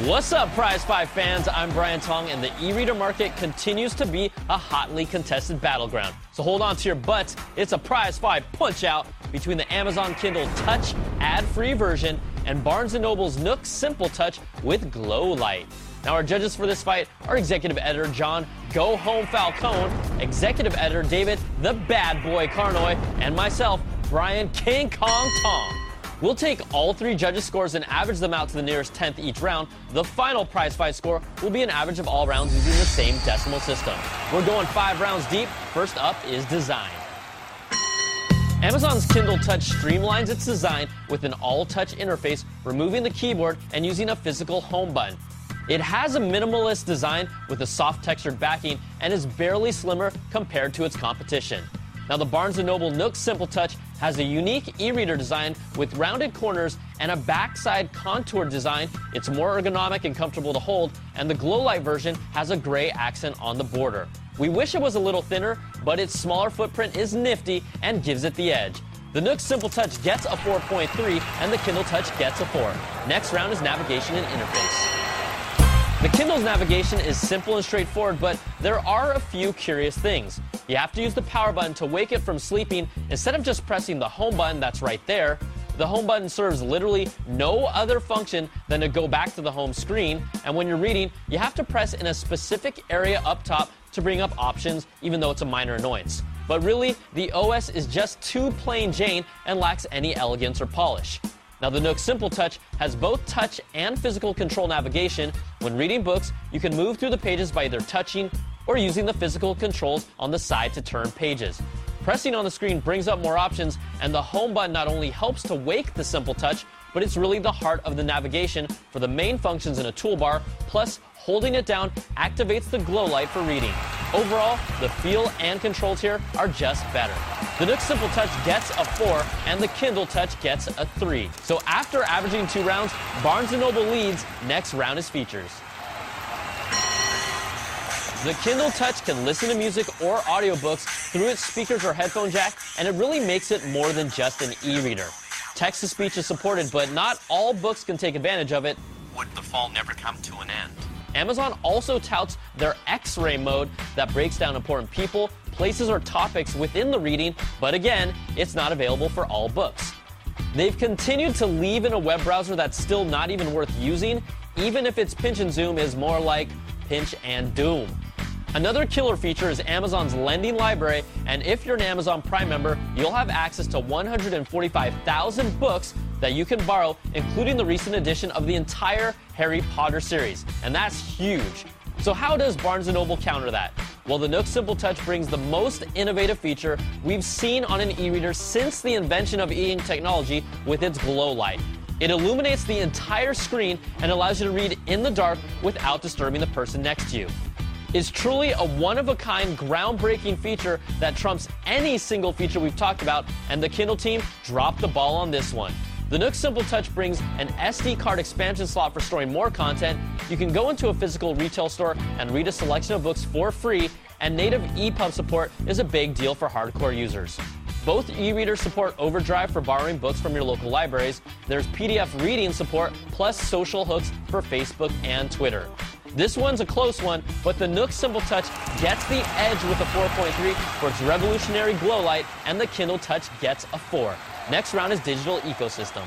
What's up, Prizefight fans? I'm Brian Tong, and the e-reader market continues to be a hotly contested battleground. So hold on to your butts. It's a Prizefight punch-out between the Amazon Kindle Touch ad-free version and Barnes & Noble's Nook Simple Touch with Glowlight. Now, our judges for this fight are Executive Editor John Go Home Falcone, Executive Editor David the Bad Boy Carnoy, and myself, Brian King Kong Tong. We'll take all three judges' scores and average them out to the nearest 10th each round. The final Prizefight score will be an average of all rounds using the same decimal system. We're going 5 rounds deep. First up is design. Amazon's Kindle Touch streamlines its design with an all-touch interface, removing the keyboard and using a physical home button. It has a minimalist design with a soft textured backing and is barely slimmer compared to its competition. Now, the Barnes & Noble Nook Simple Touch has a unique e-reader design with rounded corners and a backside contour design. It's more ergonomic and comfortable to hold, and the Glowlight version has a gray accent on the border. We wish it was a little thinner, but its smaller footprint is nifty and gives it the edge. The Nook Simple Touch gets a 4.3, and the Kindle Touch gets a 4. Next round is navigation and interface. The Kindle's navigation is simple and straightforward, but there are a few curious things. You have to use the power button to wake it from sleeping instead of just pressing the home button that's right there. The home button serves literally no other function than to go back to the home screen, and when you're reading, you have to press in a specific area up top to bring up options, even though it's a minor annoyance. But really, the OS is just too plain Jane and lacks any elegance or polish. Now, the Nook Simple Touch has both touch and physical control navigation. When reading books, you can move through the pages by either touching or using the physical controls on the side to turn pages. Pressing on the screen brings up more options, and the home button not only helps to wake the Simple Touch, but it's really the heart of the navigation for the main functions in a toolbar, plus holding it down activates the Glowlight for reading. Overall, the feel and controls here are just better. The Nook Simple Touch gets a 4, and the Kindle Touch gets a 3. So after averaging 2 rounds, Barnes & Noble leads. Next round is features. The Kindle Touch can listen to music or audiobooks through its speakers or headphone jack, and it really makes it more than just an e-reader. Text-to-speech is supported, but not all books can take advantage of it. Would the fall never come to an end? Amazon also touts their X-ray mode that breaks down important people, places, or topics within the reading, but again, it's not available for all books. They've continued to leave in a web browser that's still not even worth using, even if its pinch and zoom is more like pinch and doom. Another killer feature is Amazon's lending library, and if you're an Amazon Prime member, you'll have access to 145,000 books that you can borrow, including the recent edition of the entire Harry Potter series, and that's huge. So how does Barnes & Noble counter that? Well, the Nook Simple Touch brings the most innovative feature we've seen on an e-reader since the invention of e-ink technology with its Glowlight. It illuminates the entire screen and allows you to read in the dark without disturbing the person next to you. It's truly a one-of-a-kind, groundbreaking feature that trumps any single feature we've talked about, and the Kindle team dropped the ball on this one. The Nook Simple Touch brings an SD card expansion slot for storing more content. You can go into a physical retail store and read a selection of books for free, and native EPUB support is a big deal for hardcore users. Both e-readers support Overdrive for borrowing books from your local libraries. There's PDF reading support, plus social hooks for Facebook and Twitter. This one's a close one, but the Nook Simple Touch gets the edge with a 4.3 for its revolutionary Glowlight, and the Kindle Touch gets a 4. Next round is digital ecosystem.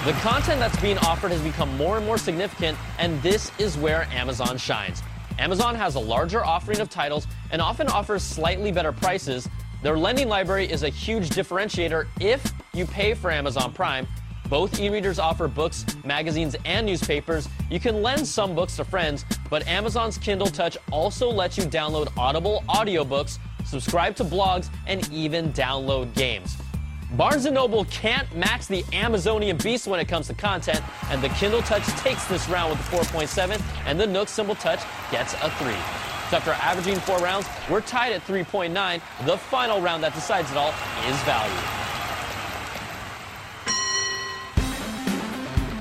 The content that's being offered has become more and more significant, and this is where Amazon shines. Amazon has a larger offering of titles and often offers slightly better prices. Their lending library is a huge differentiator if you pay for Amazon Prime. Both e-readers offer books, magazines, and newspapers. You can lend some books to friends, but Amazon's Kindle Touch also lets you download Audible audiobooks, subscribe to blogs, and even download games. Barnes & Noble can't match the Amazonian beast when it comes to content, and the Kindle Touch takes this round with a 4.7, and the Nook Simple Touch gets a 3. So after averaging 4 rounds, we're tied at 3.9. The final round that decides it all is value.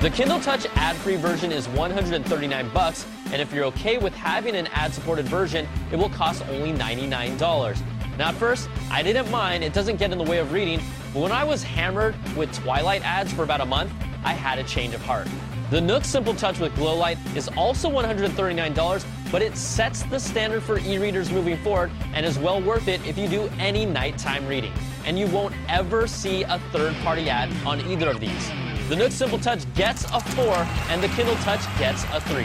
The Kindle Touch ad-free version is $139, and if you're okay with having an ad-supported version, it will cost only $99. Now, at first, I didn't mind. It doesn't get in the way of reading. But when I was hammered with Twilight ads for about a month, I had a change of heart. The Nook Simple Touch with Glowlight is also $139, but it sets the standard for e-readers moving forward and is well worth it if you do any nighttime reading. And you won't ever see a third-party ad on either of these. The Nook Simple Touch gets a 4, and the Kindle Touch gets a 3.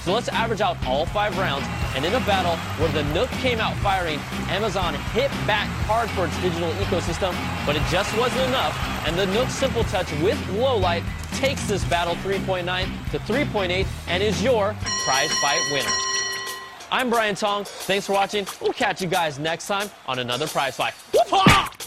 So let's average out all 5 rounds, and in a battle where the Nook came out firing, Amazon hit back hard for its digital ecosystem, but it just wasn't enough, and the Nook Simple Touch with Glowlight takes this battle 3.9 to 3.8 and is your Prizefight winner. I'm Brian Tong. Thanks for watching. We'll catch you guys next time on another Prizefight. Whoop-ha!